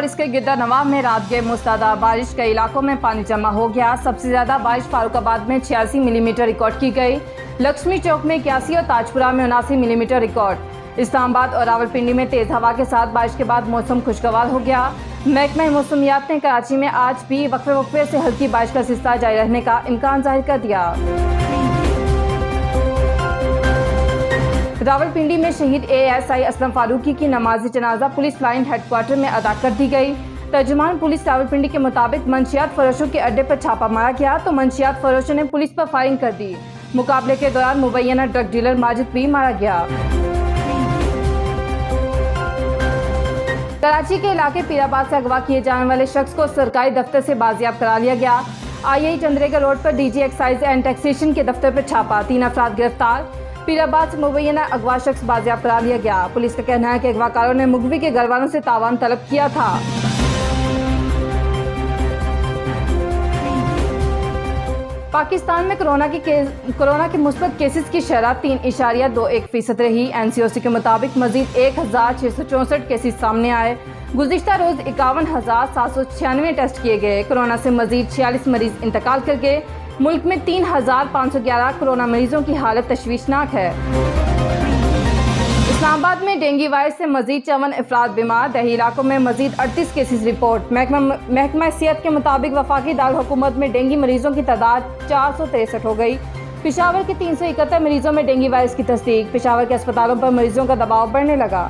और इसके गिद्दा नवाब में रात गए मूसलाधार बारिश, कई इलाकों में पानी जमा हो गया। सबसे ज्यादा बारिश फारुखाबाद में 86 मिलीमीटर रिकॉर्ड की गई। लक्ष्मी चौक में 81 और ताजपुरा में 79 मिलीमीटर रिकॉर्ड। इस्लामाबाद और रावलपिंडी में तेज हवा के साथ बारिश के बाद मौसम खुशगवार हो गया। महकमा मौसमियात ने कराची में आज भी वक्फे से हल्की बारिश का सिलसिला जारी रहने का इम्कान जाहिर कर दिया। रावलपिंडी में शहीद ASI असलम फारूकी की नमाज जनाजा पुलिस लाइन हेडक्वार्टर में अदा कर दी गई। तर्जुमान पुलिस रावलपिंडी के मुताबिक मंशियात फरोशों के अड्डे पर छापा मारा गया तो मंशियात फरोशों ने पुलिस पर फायरिंग कर दी। मुकाबले के दौरान मुबैना ड्रग डीलर माजिद भी मारा गया। कराची के इलाके पीराबाद से अगवा किए जाने वाले शख्स को सरकारी दफ्तर से बाजियाब करा लिया गया। IAE चंद्रेगा रोड पर DG एक्साइज एंड टैक्सेशन के दफ्तर पर छापा, 3 अफराद गिरफ्तार। पीराबाद से मुबैना अगवा शख्स बाजियाब करा लिया गया। पुलिस का कहना है कि अगवाकारों ने मुगवी के घर वालों से तावान तलब किया था। पाकिस्तान में कोरोना के मुस्बत केसेस की शरह 3.21% रही। NCOC के मुताबिक मजीद 1664 केसेस सामने आए। गुज़िश्ता रोज 51,796 टेस्ट किए गए। कोरोना से मजीद 46 मरीज इंतकाल कर गए। मुल्क में 3,511 कोरोना मरीजों की हालत तशवीशनाक है। इस्लामाबाद में डेंगू वायरस से मजीद 54 अफराद बीमार। दही इलाकों में मजीद 38 केसेस रिपोर्ट। महकमा सेहत के मुताबिक वफाकी दारुल हुकूमत में डेंगू मरीजों की तादाद 463 हो गई। पेशावर के 371 मरीजों में डेंगू वायरस की तस्दीक। पेशावर के अस्पतालों पर मरीजों का दबाव बढ़ने लगा।